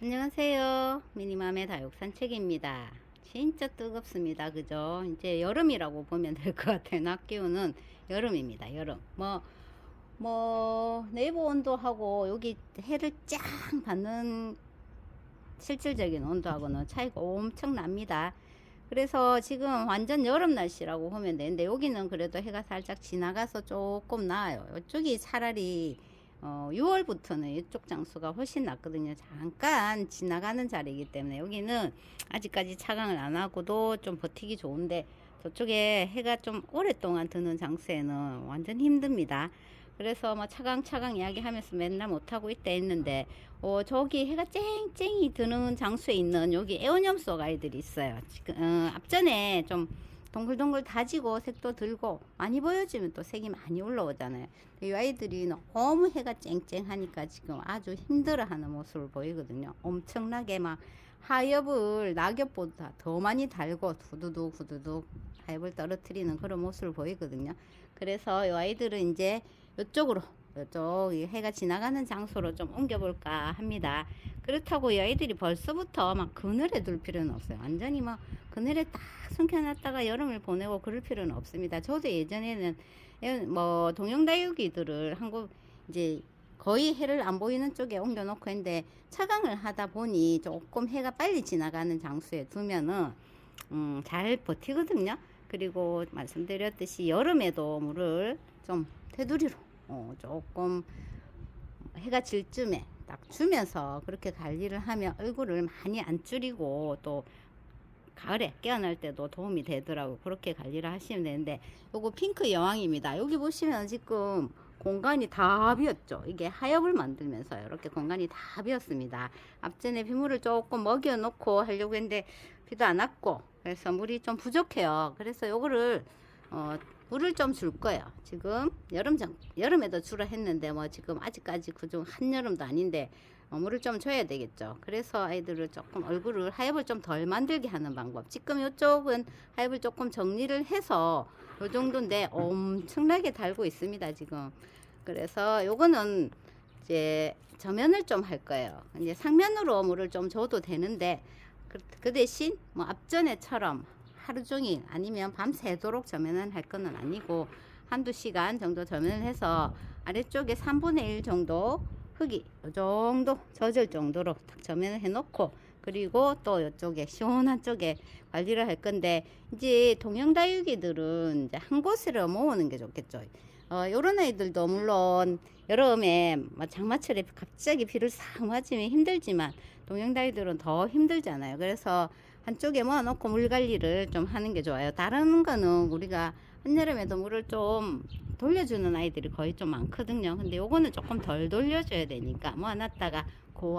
안녕하세요. 미니맘의 다육산책입니다. 진짜 뜨겁습니다. 그죠? 이제 여름이라고 보면 될 것 같아요. 낮 기온은 여름입니다. 여름. 내부 온도하고 여기 해를 쫙 받는 실질적인 온도하고는 차이가 엄청 납니다. 그래서 지금 완전 여름 날씨라고 보면 되는데 여기는 그래도 해가 살짝 지나가서 조금 나아요. 이쪽이 차라리 6월부터는 이쪽 장수가 훨씬 낫거든요. 잠깐 지나가는 자리이기 때문에 여기는 아직까지 차강을 안 하고도 좀 버티기 좋은데 저쪽에 해가 좀 오랫동안 드는 장수에는 완전 힘듭니다. 그래서 뭐 차강 이야기하면서 맨날 못하고 있다 했는데 저기 해가 쨍쨍이 드는 장소에 있는 여기 에오늄속 아이들이 있어요. 지금 앞전에 좀 동글동글 다지고 색도 들고 많이 보여지면 또 색이 많이 올라오잖아요. 이 아이들이 너무 해가 쨍쨍하니까 지금 아주 힘들어하는 모습을 보이거든요. 엄청나게 막 하엽을 낙엽보다 더 많이 달고 후두둑 하엽을 떨어뜨리는 그런 모습을 보이거든요. 그래서 이 아이들은 이제 이쪽 해가 지나가는 장소로 좀 옮겨볼까 합니다. 그렇다고 이 아이들이 벌써부터 막 그늘에 둘 필요는 없어요. 완전히 막 그늘에 딱 숨겨놨다가 여름을 보내고 그럴 필요는 없습니다. 저도 예전에는 뭐 동영다육이들을 한국 이제 거의 해를 안 보이는 쪽에 옮겨놓고 했는데 차강을 하다 보니 조금 해가 빨리 지나가는 장소에 두면은 잘 버티거든요. 그리고 말씀드렸듯이 여름에도 물을 좀 테두리로 조금 해가 질 쯤에 딱 주면서 그렇게 관리를 하면 얼굴을 많이 안 줄이고 또 가을에 깨어날 때도 도움이 되더라고. 그렇게 관리를 하시면 되는데 요거 핑크 여왕입니다. 여기 보시면 지금 공간이 다 비었죠. 이게 하엽을 만들면서 이렇게 공간이 다 비었습니다. 앞전에 빗물을 조금 먹여 놓고 하려고 했는데 비도 안 왔고 그래서 물이 좀 부족해요. 그래서 요거를 물을 좀 줄 거예요. 지금 여름에도 주라 했는데 뭐 지금 아직까지 그중 한여름도 아닌데 물을 좀 줘야 되겠죠. 그래서 아이들을 조금 얼굴을 하엽을 좀 덜 만들게 하는 방법. 지금 이쪽은 하엽을 조금 정리를 해서 요 정도인데 엄청나게 달고 있습니다. 지금. 그래서 요거는 이제 저면을 좀 할 거예요. 이제 상면으로 물을 좀 줘도 되는데 그 대신 뭐 앞전에처럼 하루 종일 아니면 밤새도록 저면을 할 거는 아니고 한두 시간 정도 저면을 해서 아래쪽에 3분의 1 정도 흙이 이 정도 젖을 정도로 딱 저면을 해 놓고 그리고 또 이쪽에 시원한 쪽에 관리를 할 건데 이제 동영다육이들은 이제 한 곳으로 모으는 게 좋겠죠. 요런 아이들도 물론 여름에 장마철에 갑자기 비를 싹 맞으면 힘들지만 동영다육들은 더 힘들잖아요. 그래서 한쪽에 모아놓고 물 관리를 좀 하는 게 좋아요. 다른 거는 우리가 한여름에도 물을 좀 돌려주는 아이들이 거의 좀 많거든요. 근데 요거는 조금 덜 돌려줘야 되니까 모아놨다가 그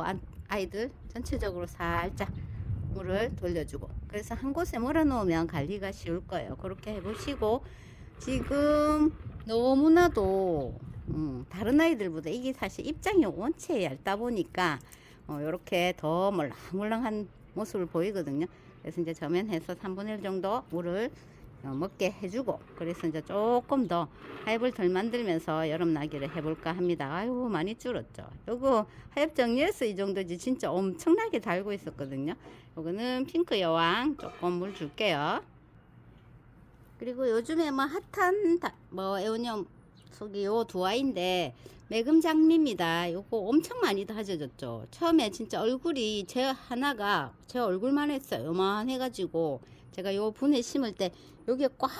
아이들 전체적으로 살짝 물을 돌려주고 그래서 한 곳에 몰아놓으면 관리가 쉬울 거예요. 그렇게 해보시고 지금 너무나도 다른 아이들보다 이게 사실 입장이 원체 얇다 보니까 이렇게 더 몰랑몰랑한 모습을 보이거든요. 그래서 이제 저면해서 3분의 1 정도 물을 먹게 해주고 그래서 이제 조금 더 하엽을 덜 만들면서 여름 나기를 해볼까 합니다. 아유 많이 줄었죠. 요거 하엽 정리해서 이 정도지 진짜 엄청나게 달고 있었거든요. 요거는 핑크 여왕 조금 물 줄게요. 그리고 요즘에 뭐 핫한 에오늄 속이 요 두 아이인데 매금 장미입니다. 요거 엄청 많이 다져졌죠. 처음에 진짜 얼굴이 제 얼굴만 했어요. 요만 해가지고 제가 요 분에 심을 때 여기에 꽉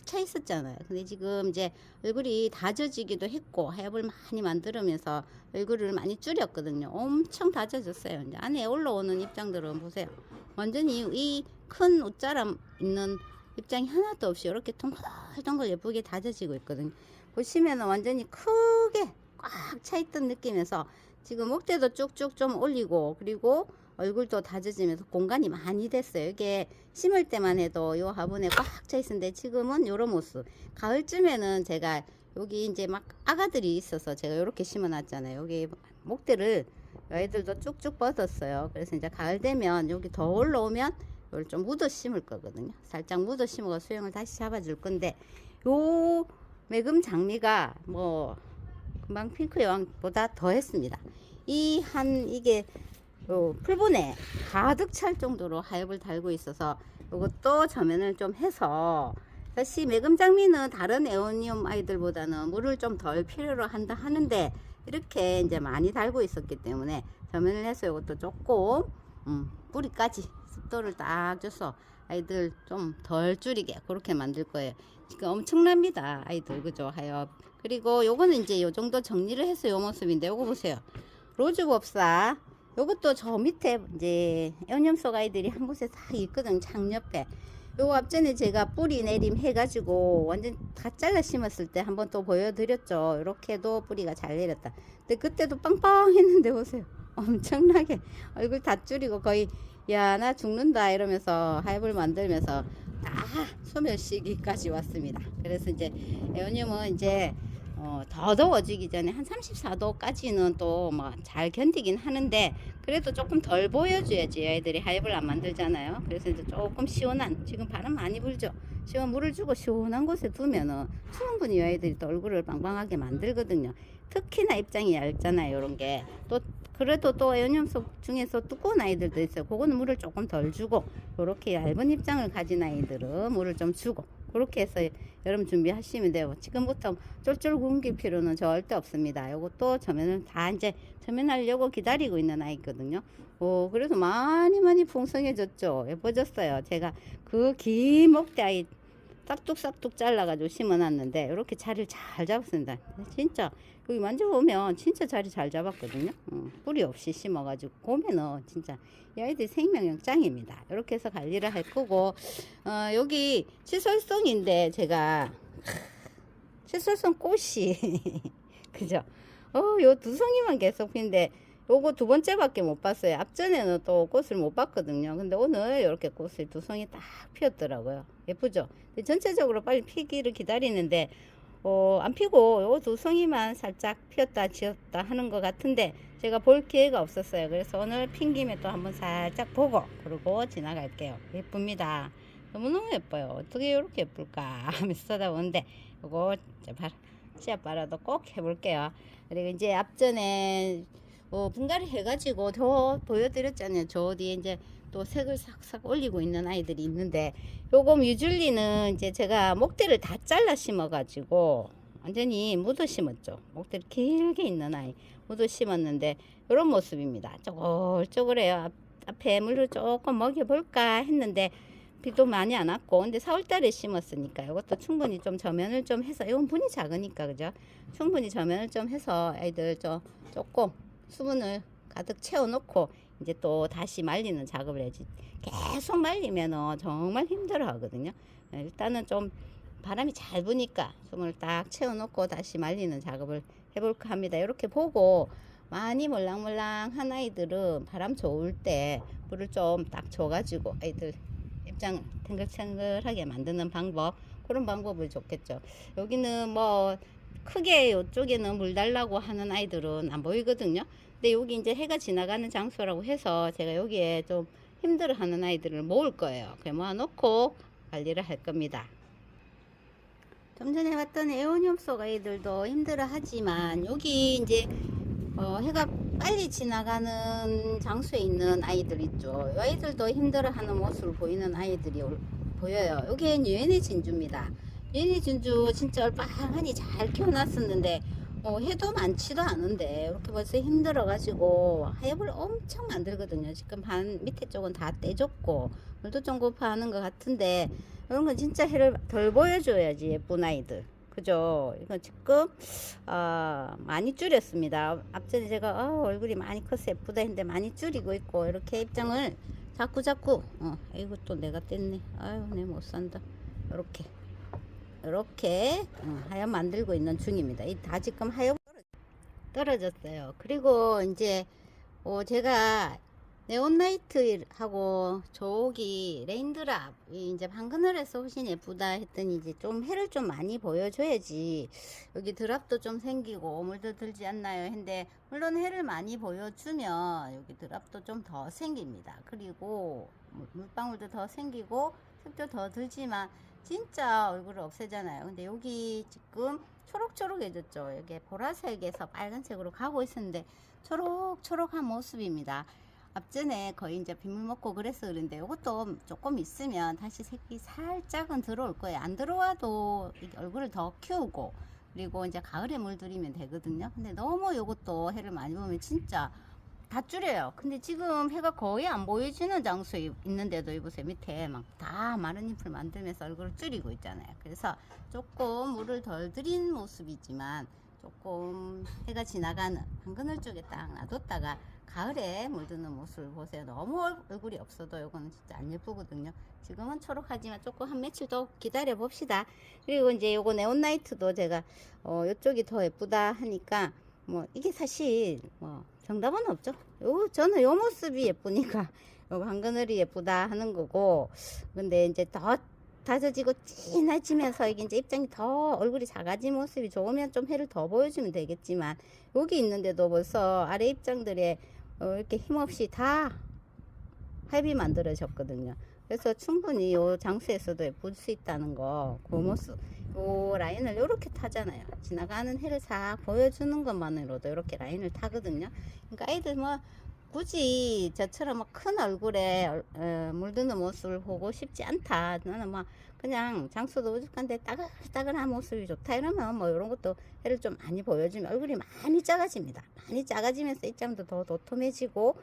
차 있었잖아요. 근데 지금 이제 얼굴이 다져지기도 했고 하엽을 많이 만들면서 얼굴을 많이 줄였거든요. 엄청 다져졌어요. 이제 안에 올라오는 입장들은 보세요. 완전히 이 큰 옷자람 있는 입장이 하나도 없이 이렇게 동글동글 예쁘게 다져지고 있거든요. 보시면 완전히 크게 꽉 차있던 느낌에서 지금 목대도 쭉쭉 좀 올리고 그리고 얼굴도 다져지면서 공간이 많이 됐어요. 이게 심을 때만 해도 요 화분에 꽉 차 있었는데 지금은 요런 모습. 가을쯤에는 제가 여기 이제 막 아가들이 있어서 제가 이렇게 심어 놨잖아요. 여기 목대를 애들도 쭉쭉 뻗었어요. 그래서 이제 가을 되면 여기 더 올라오면 이걸 좀 묻어 심을 거거든요. 살짝 묻어 심어서 수영을 다시 잡아줄 건데 요 매금 장미가 뭐 금방 핑크 여왕보다 더 했습니다. 이게 풀분에 가득 찰 정도로 하엽을 달고 있어서 이것도 저면을 좀 해서, 사실 매금장미는 다른 에오니움 아이들보다는 물을 좀 덜 필요로 한다 하는데 이렇게 이제 많이 달고 있었기 때문에 저면을 해서 이것도 조금 뿌리까지 습도를 딱 줘서 아이들 좀 덜 줄이게 그렇게 만들 거예요. 지금 엄청납니다 아이들, 그죠? 하엽. 그리고 요거는 이제 요 정도 정리를 해서 요 모습인데, 요거 보세요. 로즈법사, 요것도 저 밑에 이제 에오니움 속 아이들이 한 곳에 다 있거든, 창 옆에. 요 앞전에 제가 뿌리 내림 해가지고 완전 다 잘라 심었을 때 한번 또 보여드렸죠. 이렇게도 뿌리가 잘 내렸다. 근데 그때도 빵빵 했는데 보세요. 엄청나게 얼굴 다 줄이고 거의 야 나 죽는다 이러면서 하엽을 만들면서 다 소멸시기까지 왔습니다. 그래서 이제 에오니움은 이제 더 더워지기 전에 한 34도까지는 또 뭐 잘 견디긴 하는데 그래도 조금 덜 보여줘야지 애들이 하엽을 안 만들잖아요. 그래서 이제 조금 시원한, 지금 바람 많이 불죠. 시원 물을 주고 시원한 곳에 두면은 충분히 아이들이 또 얼굴을 빵빵하게 만들거든요. 특히나 입장이 얇잖아요. 이런 게 또 그래도 또 에오니움 속 중에서 두꺼운 아이들도 있어요. 그거는 물을 조금 덜 주고, 이렇게 얇은 입장을 가진 아이들은 물을 좀 주고, 그렇게 해서 여름 준비하시면 돼요. 지금부터 쫄쫄 굶길 필요는 절대 없습니다. 요것도 저면을 다 이제 저면하려고 기다리고 있는 아이거든요. 그래도 많이 풍성해졌죠. 예뻐졌어요. 제가 그 긴 목대 아이 싹둑싹둑 잘라가지고 심어놨는데 이렇게 자리를 잘 잡았습니다. 진짜 여기 만져보면 진짜 자리 잘 잡았거든요. 뿌리 없이 심어가지고 보면은 진짜 이 아이들 생명력 짱입니다. 이렇게 해서 관리를 할 거고, 여기 치솔송인데 제가 치솔송 꽃이 그죠? 요 두 송이만 계속 피는데 요거 두 번째밖에 못 봤어요. 앞전에는 또 꽃을 못 봤거든요. 근데 오늘 이렇게 꽃을 두 송이 딱 피었더라고요. 예쁘죠? 근데 전체적으로 빨리 피기를 기다리는데 안 피고 요 두 송이만 살짝 피었다 지었다 하는 것 같은데 제가 볼 기회가 없었어요. 그래서 오늘 핀 김에 또 한번 살짝 보고 그러고 지나갈게요. 예쁩니다. 너무너무 예뻐요. 어떻게 이렇게 예쁠까 하면서 쳐다보는데 요거 씨앗 빨아도 꼭 해볼게요. 그리고 이제 앞전에 분갈이 해가지고 더 보여드렸잖아요. 저 뒤에 이제 또 색을 싹싹 올리고 있는 아이들이 있는데, 요거 뮤즐리는 이제 제가 목대를 다 잘라 심어가지고 완전히 묻어 심었죠. 목대를 길게 있는 아이 묻어 심었는데 이런 모습입니다. 쪼글쪼글해요. 앞에 물을 조금 먹여볼까 했는데 비도 많이 안 왔고, 근데 4월달에 심었으니까 이것도 충분히 좀 저면을 좀 해서, 이건 분이 작으니까 그죠? 충분히 저면을 좀 해서 아이들 조금 수분을 가득 채워놓고 이제 또 다시 말리는 작업을 해야지. 계속 말리면 정말 힘들어 하거든요. 일단은 좀 바람이 잘 부니까 수분을 딱 채워놓고 다시 말리는 작업을 해볼까 합니다. 이렇게 보고 많이 몰랑몰랑한 아이들은 바람 좋을 때 물을 좀 딱 줘가지고 아이들 입장 탱글탱글하게 만드는 방법, 그런 방법이 좋겠죠. 여기는 뭐 크게 이쪽에는 물 달라고 하는 아이들은 안 보이거든요. 근데 여기 이제 해가 지나가는 장소라고 해서 제가 여기에 좀 힘들어 하는 아이들을 모을 거예요. 그래 모아놓고 관리를 할 겁니다. 좀 전에 봤던 에오니움 속 아이들도 힘들어 하지만 여기 이제 해가 빨리 지나가는 장소에 있는 아이들 있죠. 이 아이들도 힘들어 하는 모습을 보이는 아이들이 보여요. 여기엔 유엔의 진주입니다. 유엔의 진주 진짜 얼빵하니 잘 키워놨었는데 해도 많지도 않은데 이렇게 벌써 힘들어 가지고 하엽을 엄청 만들거든요. 지금 반 밑에 쪽은 다 떼줬고 물도 좀 고파하는 것 같은데, 이런 건 진짜 해를 덜 보여줘야지 예쁜 아이들, 그죠? 이건 지금 많이 줄였습니다. 앞전에 제가 얼굴이 많이 커서 예쁘다 했는데 많이 줄이고 있고, 이렇게 입장을 자꾸 이거 또 내가 뗐네. 아유 내 못산다. 이렇게 하엽 만들고 있는 중입니다. 이 다 지금 하엽 떨어졌어요. 그리고 이제 제가 네온라이트하고 저기 레인드랍 이제 방그늘에서 훨씬 예쁘다 했더니 이제 좀 해를 좀 많이 보여줘야지 여기 드랍도 좀 생기고 물도 들지 않나요? 근데 물론 해를 많이 보여주면 여기 드랍도 좀 더 생깁니다. 그리고 물방울도 더 생기고 색도 더 들지만 진짜 얼굴을 없애잖아요. 근데 여기 지금 초록초록해졌죠. 이게 보라색에서 빨간색으로 가고 있었는데 초록초록한 모습입니다. 앞전에 거의 이제 빗물 먹고 그래서 그런데 이것도 조금 있으면 다시 색이 살짝은 들어올 거예요. 안 들어와도 얼굴을 더 키우고 그리고 이제 가을에 물 들이면 되거든요. 근데 너무 이것도 해를 많이 보면 진짜 다 줄여요. 근데 지금 해가 거의 안 보여지는 장소에 있는데도 이보세요. 밑에 막 다 마른 잎을 만들면서 얼굴을 줄이고 있잖아요. 그래서 조금 물을 덜 들인 모습이지만 조금 해가 지나가는 한그늘 쪽에 딱 놔뒀다가 가을에 물드는 모습을 보세요. 너무 얼굴이 없어도 이거는 진짜 안 예쁘거든요. 지금은 초록하지만 조금 한 며칠 더 기다려 봅시다. 그리고 이제 요거 네온나이트도 제가 이쪽이 더 예쁘다 하니까 뭐 이게 사실 뭐 정답은 없죠. 저는 요 모습이 예쁘니까 요 황그늘이 예쁘다 하는 거고, 근데 이제 더 다져지고 진해지면서 이게 이제 입장이 더 얼굴이 작아진 모습이 좋으면 좀 해를 더 보여주면 되겠지만 여기 있는데도 벌써 아래 입장들에 이렇게 힘없이 다 합이 만들어졌거든요. 그래서 충분히 요 장수에서도 예쁠 수 있다는 거, 그 모습, 요 라인을 이렇게 타잖아요. 지나가는 해를 싹 보여주는 것만으로도 이렇게 라인을 타거든요. 그러니까 아이들 뭐 굳이 저처럼 큰 얼굴에 물드는 모습을 보고 싶지 않다. 나는 뭐 그냥 장수도 우직한데 따글따글한 모습이 좋다 이러면 뭐 이런 것도 해를 좀 많이 보여주면 얼굴이 많이 작아집니다. 많이 작아지면서 입장도 더 도톰해지고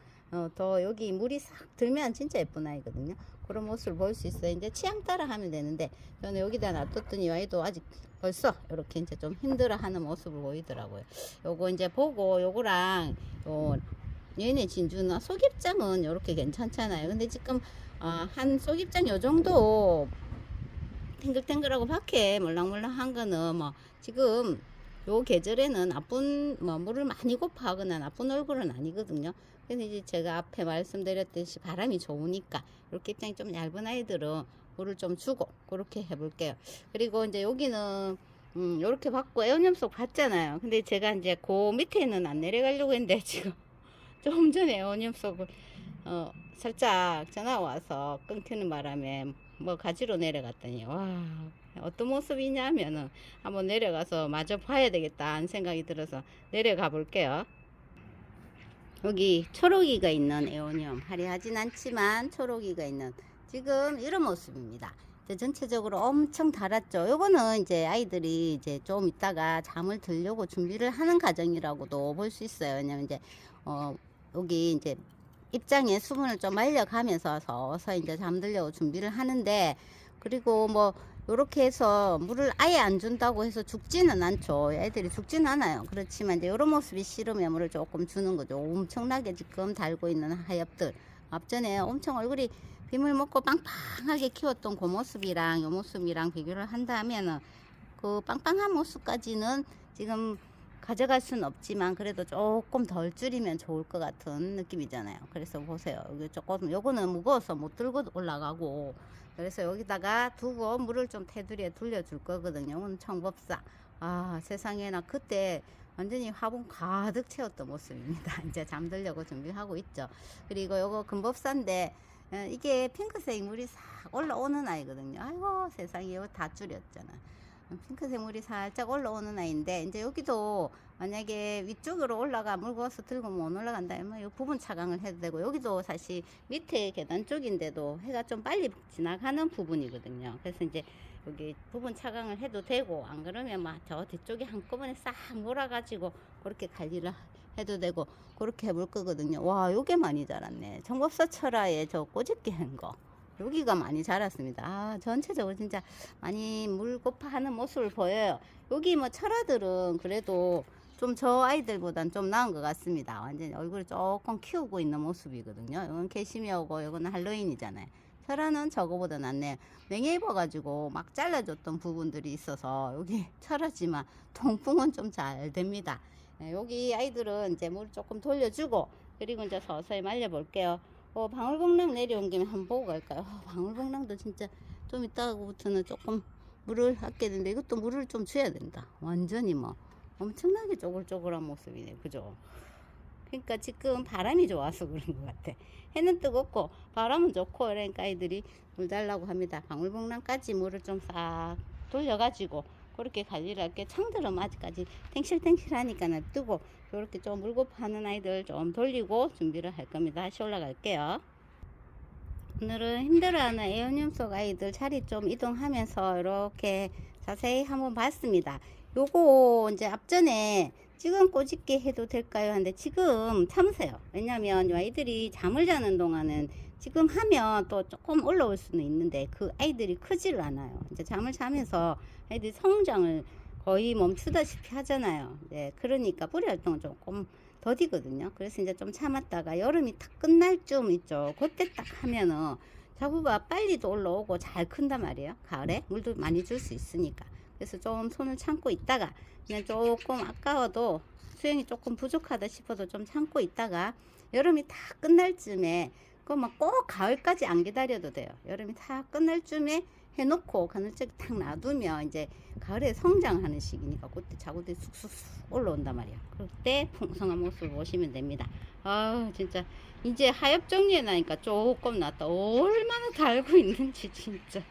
더 여기 물이 싹 들면 진짜 예쁜 아이거든요. 그런 모습을 볼 수 있어요. 이제 취향 따라 하면 되는데 저는 여기다 놔뒀더니 아이도 아직 벌써 이렇게 이제 좀 힘들어하는 모습을 보이더라고요. 요거 이제 보고 요거랑 얘네 진주는 속입장은 이렇게 괜찮잖아요. 근데 지금 한 속입장 요 정도 탱글탱글하고 밖에 물랑물랑한 거는 뭐 지금 요 계절에는 나쁜 뭐 물을 많이 고파하거나 나쁜 얼굴은 아니거든요. 근데 이제 제가 앞에 말씀드렸듯이 바람이 좋으니까 이렇게 입장이 좀 얇은 아이들은 물을 좀 주고 그렇게 해볼게요. 그리고 이제 여기는 요렇게 받고 에어염속 봤잖아요. 근데 제가 이제 그 밑에는 안 내려가려고 했는데 지금 좀 전에 에어염속을 살짝 전화 와서 끊기는 바람에 뭐 가지러 내려갔더니 와 어떤 모습이냐면은 한번 내려가서 마저 봐야 되겠다 하는 생각이 들어서 내려가 볼게요. 여기 초록이가 있는 에오니움, 화려하진 않지만 초록이가 있는 지금 이런 모습입니다. 전체적으로 엄청 달았죠. 요거는 이제 아이들이 이제 좀 이따가 잠을 들려고 준비를 하는 과정이라고도 볼 수 있어요. 왜냐면 이제 여기 이제 입장에 수분을 좀 말려가면서 서서 이제 잠들려고 준비를 하는데, 그리고 뭐 요렇게 해서 물을 아예 안 준다고 해서 죽지는 않죠. 애들이 죽지는 않아요. 그렇지만 이제 요런 모습이 싫으면 물을 조금 주는 거죠. 엄청나게 지금 달고 있는 하엽들, 앞전에 엄청 얼굴이 빗물 먹고 빵빵하게 키웠던 그 모습이랑 요 모습이랑 비교를 한다면은 그 빵빵한 모습까지는 지금 가져갈 수는 없지만 그래도 조금 덜 줄이면 좋을 것 같은 느낌이잖아요. 그래서 보세요. 여기 조금 요거는 무거워서 못 들고 올라가고, 그래서 여기다가 두고 물을 좀 테두리에 둘려줄 거거든요. 오늘 청법사. 세상에나 그때 완전히 화분 가득 채웠던 모습입니다. 이제 잠들려고 준비하고 있죠. 그리고 요거 금법사인데 이게 핑크색 물이 싹 올라오는 아이거든요. 아이고 세상에 이거 다 줄였잖아. 핑크색 물이 살짝 올라오는 아이인데, 이제 여기도 만약에 위쪽으로 올라가 물고서 들고 못 올라간다 면 이 부분 차강을 해도 되고, 여기도 사실 밑에 계단 쪽인데도 해가 좀 빨리 지나가는 부분이거든요. 그래서 이제 여기 부분 차강을 해도 되고, 안 그러면 막 저 뒤쪽에 한꺼번에 싹 몰아가지고 그렇게 관리를 해도 되고 그렇게 해볼 거거든요. 와, 요게 많이 자랐네. 청법사 철화에 저 꼬집게 한 거. 여기가 많이 자랐습니다. 전체적으로 진짜 많이 물고파하는 모습을 보여요. 여기 뭐 철화들은 그래도 좀 저 아이들보단 좀 나은 것 같습니다. 완전히 얼굴을 조금 키우고 있는 모습이거든요. 이건 캐시미어고 이거는 할로윈이잖아요. 철화는 저거보다 낫네요. 맹해 입어가지고 막 잘라줬던 부분들이 있어서 여기 철화지만 통풍은 좀 잘 됩니다. 여기 아이들은 이제 물 조금 돌려주고, 그리고 이제 서서히 말려볼게요. 방울복랑 내려온 김에 한번 보고 갈까요? 방울복랑도 진짜 좀 이따가부터는 조금 물을 아껴야 되는데, 이것도 물을 좀 줘야 된다. 완전히 뭐 엄청나게 쪼글쪼글한 모습이네. 그죠? 그러니까 지금 바람이 좋아서 그런 것 같아. 해는 뜨겁고 바람은 좋고, 그러니까 아이들이 물 달라고 합니다. 방울복랑까지 물을 좀 싹 돌려가지고 그렇게 관리를 할게. 창들은 아직까지 탱실탱실하니까 놔두고, 이렇게 좀 물고 파는 아이들 좀 돌리고 준비를 할 겁니다. 다시 올라갈게요. 오늘은 힘들어하는 애완용 속 아이들 자리 좀 이동하면서 이렇게 자세히 한번 봤습니다. 요거 이제 앞전에 지금 꼬집게 해도 될까요? 하는데 지금 참으세요. 왜냐면 아이들이 잠을 자는 동안은 지금 하면 또 조금 올라올 수는 있는데 그 아이들이 크지를 않아요. 이제 잠을 자면서 아이들이 성장을 거의 멈추다시피 하잖아요. 네, 그러니까 뿌리 활동은 조금 더디거든요. 그래서 이제 좀 참았다가 여름이 딱 끝날 쯤 있죠. 그때 딱 하면은 자구가 빨리도 올라오고 잘 큰단 말이에요. 가을에 물도 많이 줄 수 있으니까. 그래서 좀 손을 참고 있다가 그냥 조금 아까워도 수영이 조금 부족하다 싶어도 좀 참고 있다가 여름이 다 끝날 쯤에 그거 막 꼭 가을까지 안 기다려도 돼요. 여름이 다 끝날 쯤에 해놓고 그늘쩍 딱 놔두면 이제 가을에 성장하는 시기니까 그때 자구들이 쑥쑥쑥 올라온단 말이야. 그때 풍성한 모습을 보시면 됩니다. 아 진짜 이제 하엽 정리해나니까 조금 낫다. 얼마나 달고 있는지 진짜.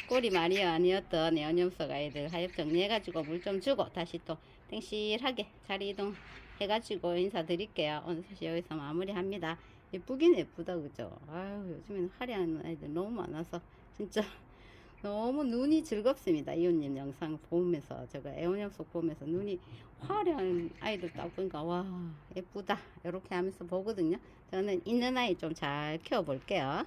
꼴이 말이 아니었던 애완염소 아이들 하엽 정리해가지고 물 좀 주고 다시 또 땡실하게 자리 이동 해가지고 인사드릴게요. 오늘 사실 여기서 마무리합니다. 예쁘긴 예쁘다 그죠? 아유 요즘에는 화려한 아이들 너무 많아서 진짜 너무 눈이 즐겁습니다. 이웃님 영상 보면서 제가 애완염소 보면서 눈이 화려한 아이들 딱 보니까 와 예쁘다 이렇게 하면서 보거든요. 저는 있는 아이 좀 잘 키워볼게요.